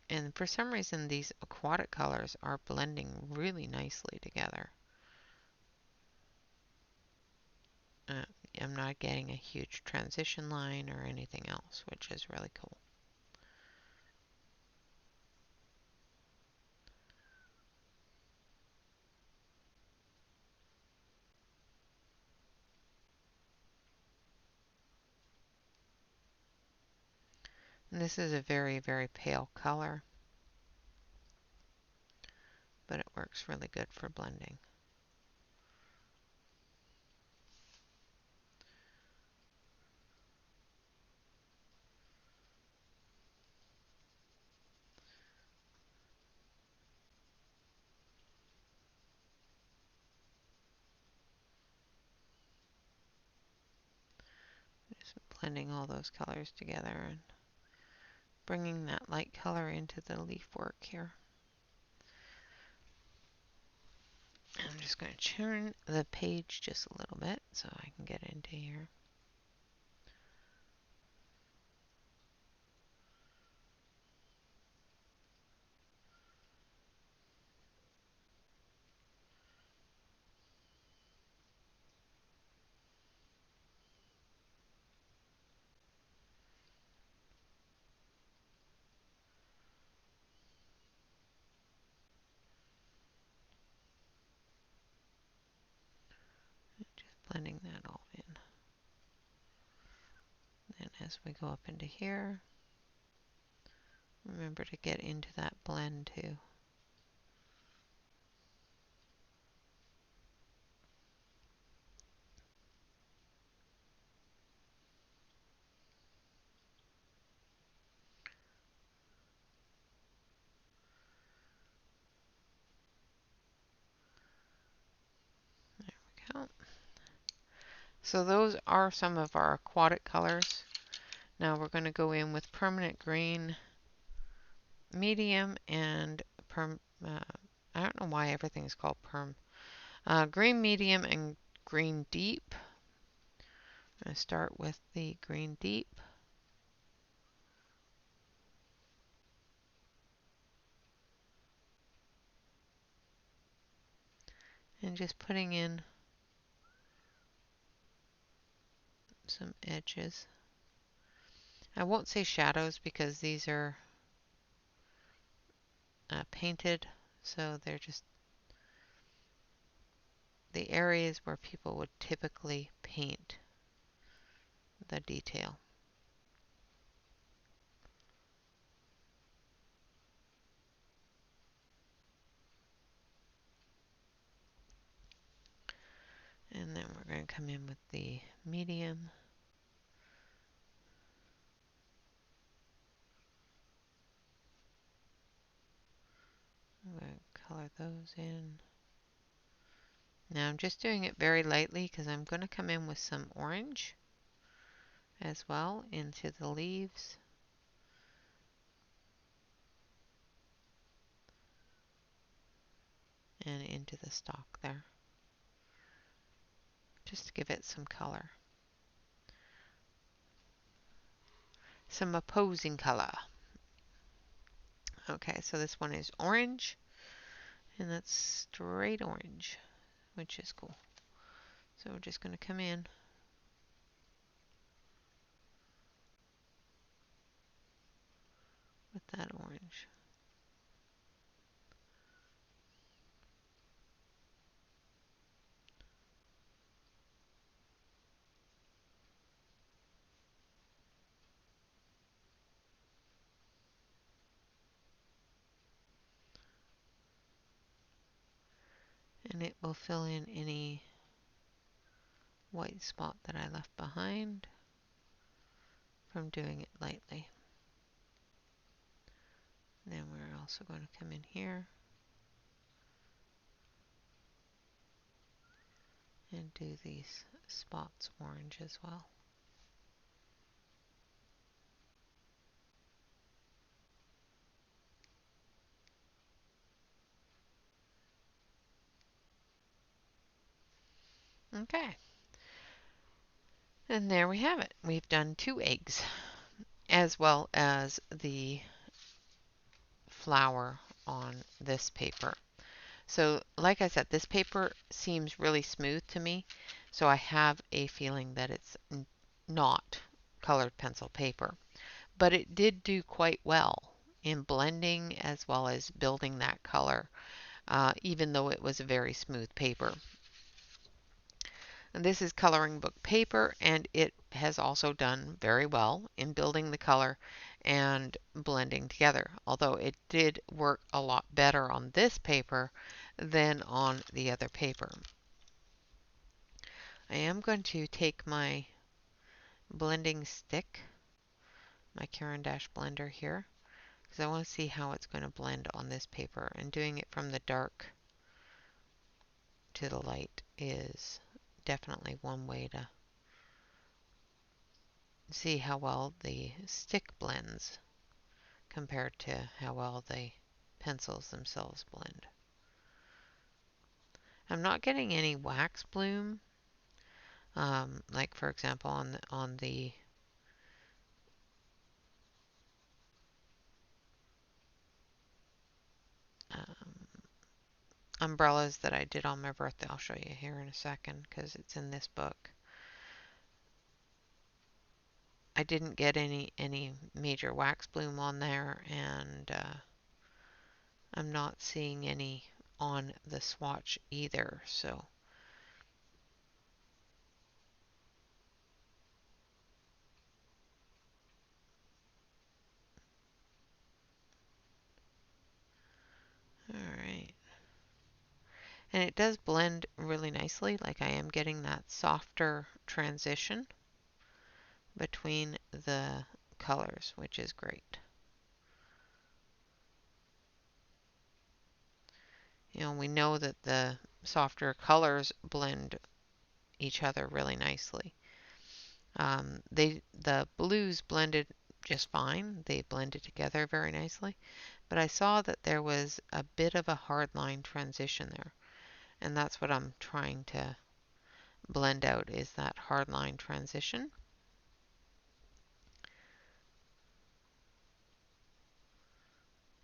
And for some reason, these aquatic colors are blending really nicely together. I'm not getting a huge transition line or anything else, which is really cool. And this is a very, very pale color, but it works really good for blending. Just blending all those colors together and bringing that light color into the leaf work here. I'm just going to turn the page just a little bit so I can get into here. Just blending that all in. And as we go up into here, remember to get into that blend too. There we go. So those are some of our aquatic colors. Now we're going to go in with permanent green, medium, and I don't know why everything's called perm. Green medium and green deep. I'm going to start with the green deep. And just putting in some edges. I won't say shadows because these are painted, so they're just the areas where people would typically paint the detail. And then we're going to come in with the medium. I'm going to color those in. Now I'm just doing it very lightly because I'm going to come in with some orange as well into the leaves. And into the stalk there, just to give it some color. Some opposing color. Okay, so this one is orange, and that's straight orange, which is cool. So we're just going to come in with that orange. And it will fill in any white spot that I left behind from doing it lightly. Then we're also going to come in here and do these spots orange as well. Okay. And there we have it. We've done 2 eggs as well as the flower on this paper. So like I said, this paper seems really smooth to me, so I have a feeling that it's not colored pencil paper. But it did do quite well in blending as well as building that color, even though it was a very smooth paper. And this is coloring book paper, and it has also done very well in building the color and blending together, although it did work a lot better on this paper than on the other paper. I am going to take my blending stick, my Caran d'Ache blender here, because I want to see how it's going to blend on this paper, and doing it from the dark to the light is definitely one way to see how well the stick blends compared to how well the pencils themselves blend. I'm not getting any wax bloom, like for example on the um, umbrellas that I did on my birthday. I'll show you here in a second because it's in this book. I didn't get any major wax bloom on there, and I'm not seeing any on the swatch either. So all right. And it does blend really nicely, like I am getting that softer transition between the colors, which is great. You know, we know that the softer colors blend each other really nicely. The blues blended just fine. They blended together very nicely. But I saw that there was a bit of a hard line transition there. And that's what I'm trying to blend out, is that hard line transition.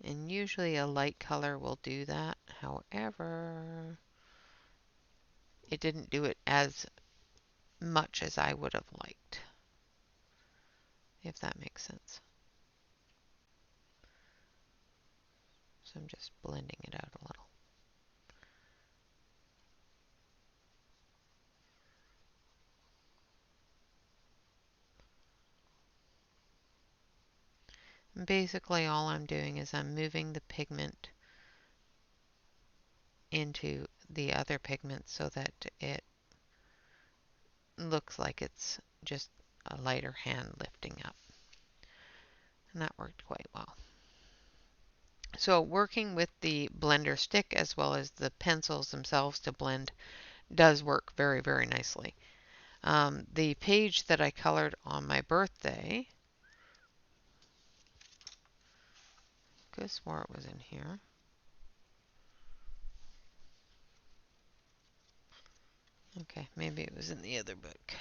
And usually a light color will do that. However, it didn't do it as much as I would have liked, if that makes sense. So I'm just blending it out a little. And basically all I'm doing is I'm moving the pigment into the other pigment so that it looks like it's just a lighter hand lifting up. And that worked quite well. So working with the blender stick as well as the pencils themselves to blend does work very, very nicely. The page that I colored on my birthday, I could have swore it was in here. Okay, maybe it was in the other book.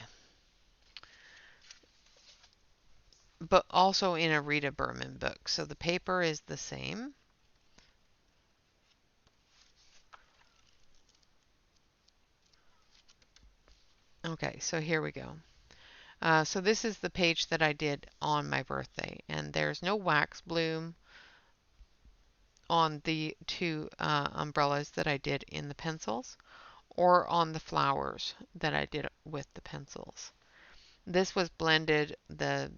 But also in a Rita Berman book. So the paper is the same. Okay, so here we go. So this is the page that I did on my birthday, and there's no wax bloom on the two umbrellas that I did in the pencils, or on the flowers that I did with the pencils. This was blended, the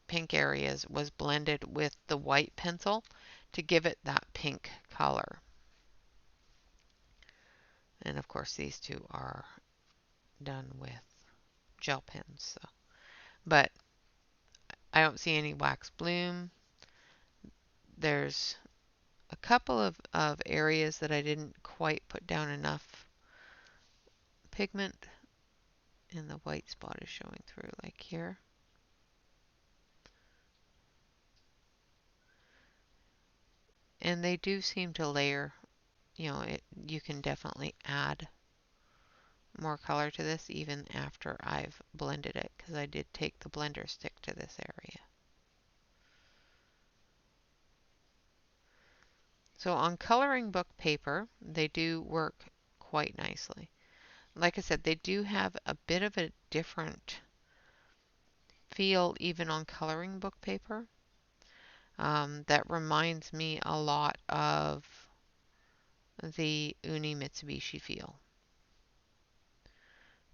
pink areas was blended with the white pencil to give it that pink color. And of course these two are done with gel pens. So. But I don't see any wax bloom. There's a couple of areas that I didn't quite put down enough pigment, and the white spot is showing through, like here. And they do seem to layer, you know, you can definitely add more color to this even after I've blended it, because I did take the blender stick to this area. So on coloring book paper, they do work quite nicely. Like I said, they do have a bit of a different feel even on coloring book paper. That reminds me a lot of the Uni Mitsubishi feel.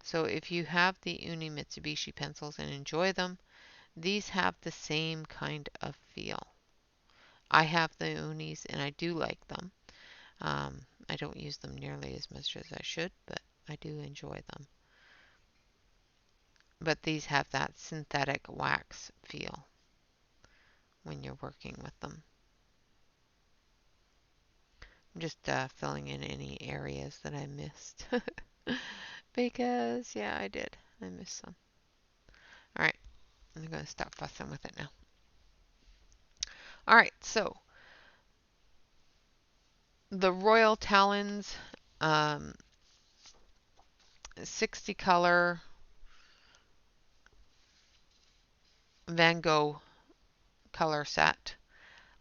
So if you have the Uni Mitsubishi pencils and enjoy them, these have the same kind of feel. I have the unis and I do like them. I don't use them nearly as much as I should, but I do enjoy them. But these have that synthetic wax feel when you're working with them. I'm just filling in any areas that I missed. Because, yeah, I did. I missed some. Alright, I'm going to stop fussing with it now. Alright, so the Royal Talens 60 color Van Gogh color set.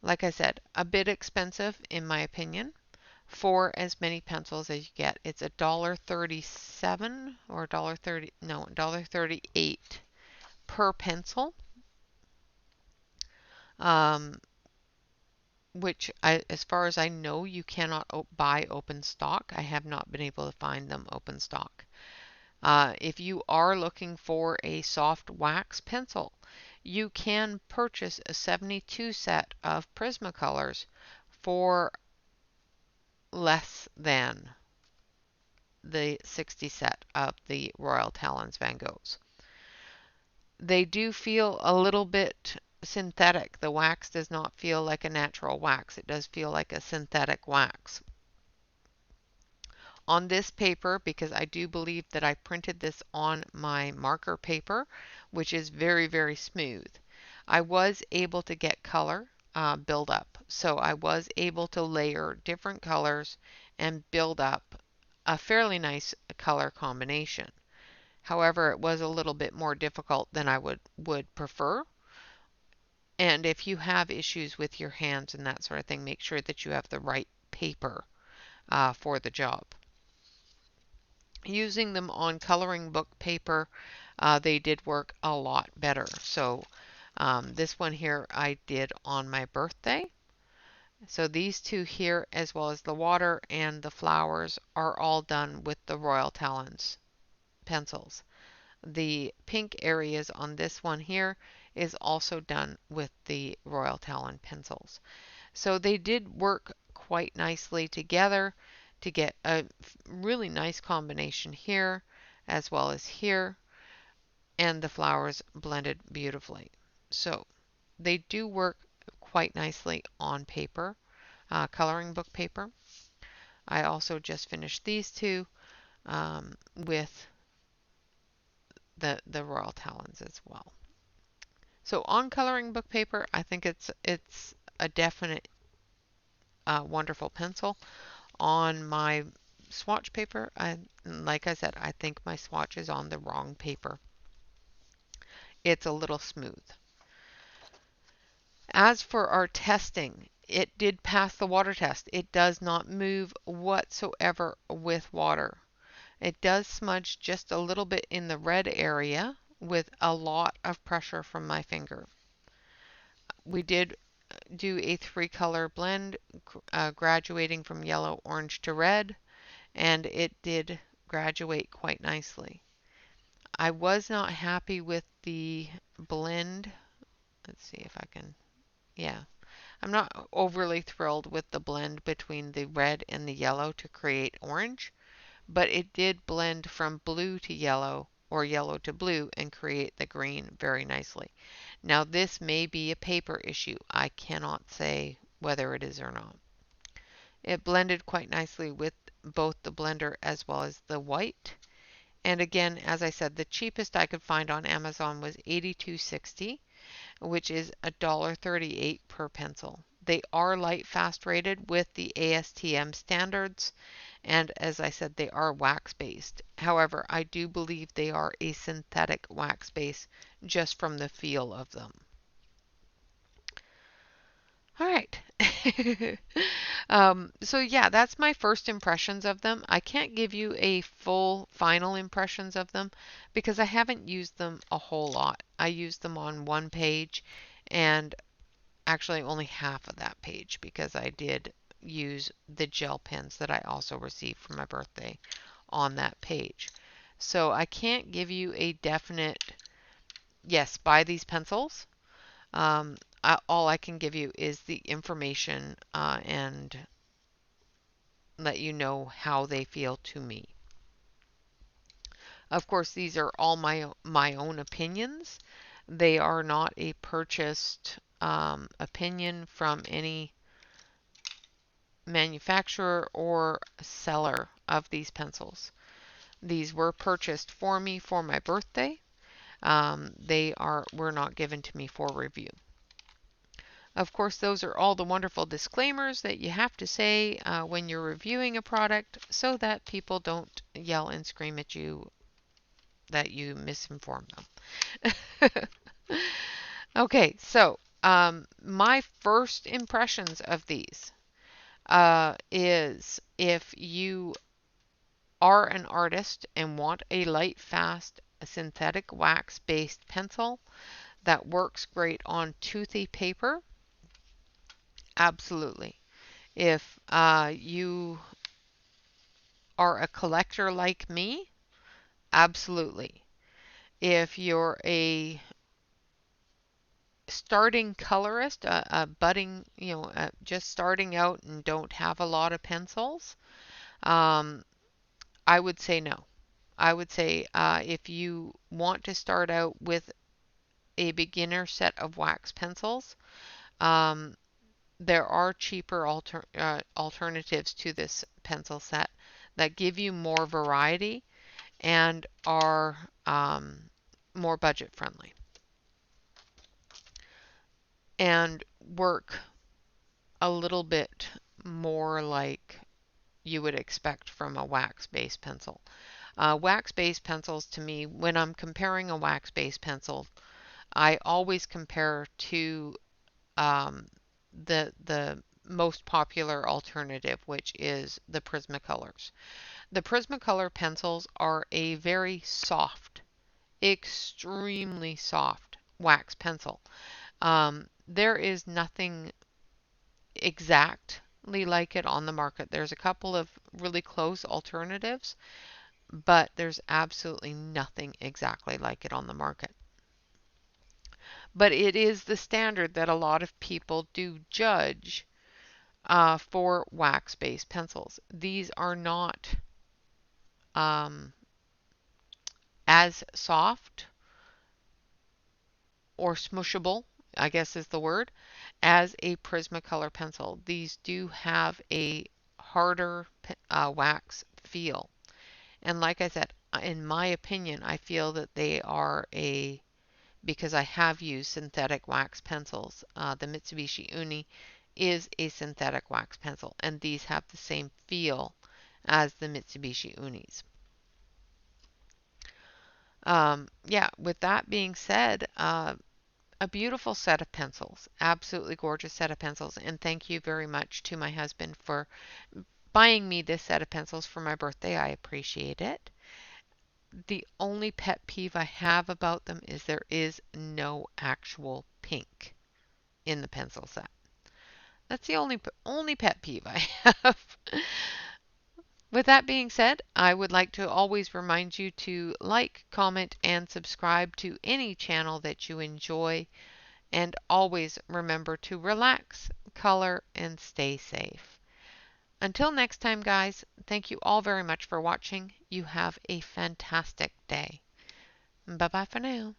Like I said, a bit expensive in my opinion for as many pencils as you get. It's $1.37 or $1.30, no, $1.38 per pencil. Which as far as I know, you cannot buy open stock. I have not been able to find them open stock. If you are looking for a soft wax pencil, you can purchase a 72 set of Prismacolors for less than the 60 set of the Royal Talens Van Goghs. They do feel a little bit synthetic. The wax does not feel like a natural wax. It does feel like a synthetic wax. On this paper, because I do believe that I printed this on my marker paper, which is very, very smooth, I was able to get color build up. So I was able to layer different colors and build up a fairly nice color combination. However, it was a little bit more difficult than I would prefer. And if you have issues with your hands and that sort of thing, make sure that you have the right paper for the job. Using them on coloring book paper, they did work a lot better. So this one here I did on my birthday. So these two here, as well as the water and the flowers, are all done with the Royal Talens pencils. The pink areas on this one here is also done with the Royal Talens pencils. So they did work quite nicely together to get a really nice combination here as well as here, and the flowers blended beautifully. So they do work quite nicely on paper, coloring book paper. I also just finished these two with the Royal Talens as well. So on coloring book paper, I think it's a definite wonderful pencil. On my swatch paper, like I said, I think my swatch is on the wrong paper. It's a little smooth. As for our testing, it did pass the water test. It does not move whatsoever with water. It does smudge just a little bit in the red area with a lot of pressure from my finger. We did do a 3-color blend, graduating from yellow, orange to red, and it did graduate quite nicely. I was not happy with the blend. Let's see if I can, yeah. I'm not overly thrilled with the blend between the red and the yellow to create orange, but it did blend from blue to yellow or yellow to blue and create the green very nicely. Now this may be a paper issue. I cannot say whether it is or not. It blended quite nicely with both the blender as well as the white. And again, as I said, the cheapest I could find on Amazon was $82.60, which is $1.38 per pencil. They are light fast rated with the ASTM standards, and as I said, they are wax based. However, I do believe they are a synthetic wax base just from the feel of them. All right. So yeah, that's my first impressions of them. I can't give you a full final impressions of them because I haven't used them a whole lot. I used them on one page and actually only half of that page because I did use the gel pens that I also received for my birthday on that page. So I can't give you a definite yes, buy these pencils. Um, all I can give you is the information and let you know how they feel to me. Of course, these are all my own opinions. They are not a purchased opinion from any manufacturer or seller of these pencils. These were purchased for me for my birthday. Were not given to me for review. Of course, those are all the wonderful disclaimers that you have to say when you're reviewing a product so that people don't yell and scream at you that you misinform them. Okay, so my first impressions of these is if you are an artist and want a light, fast, synthetic wax-based pencil that works great on toothy paper, absolutely. If you are a collector like me, absolutely. If you're a starting colorist, a budding, just starting out and don't have a lot of pencils, um, I would say no. I would say if you want to start out with a beginner set of wax pencils, um, there are cheaper alternatives to this pencil set that give you more variety and are more budget friendly and work a little bit more like you would expect from a wax-based pencil. Wax-based pencils, to me, when I'm comparing a wax-based pencil, I always compare to the most popular alternative, which is the Prismacolors. The Prismacolor pencils are a very soft, extremely soft wax pencil. There is nothing exactly like it on the market. There's a couple of really close alternatives, but there's absolutely nothing exactly like it on the market. But it is the standard that a lot of people do judge for wax-based pencils. These are not um, as soft or smushable, I guess is the word, as a Prismacolor pencil. These do have a harder wax feel. And like I said, in my opinion, I feel that they are because I have used synthetic wax pencils. The Mitsubishi Uni is a synthetic wax pencil, and these have the same feel as the Mitsubishi Unis. Yeah, with that being said, a beautiful set of pencils, absolutely gorgeous set of pencils, and thank you very much to my husband for buying me this set of pencils for my birthday. I appreciate it. The only pet peeve I have about them is there is no actual pink in the pencil set. That's the only pet peeve I have. With that being said, I would like to always remind you to like, comment, and subscribe to any channel that you enjoy. And always remember to relax, color, and stay safe. Until next time, guys, thank you all very much for watching. You have a fantastic day. Bye bye for now.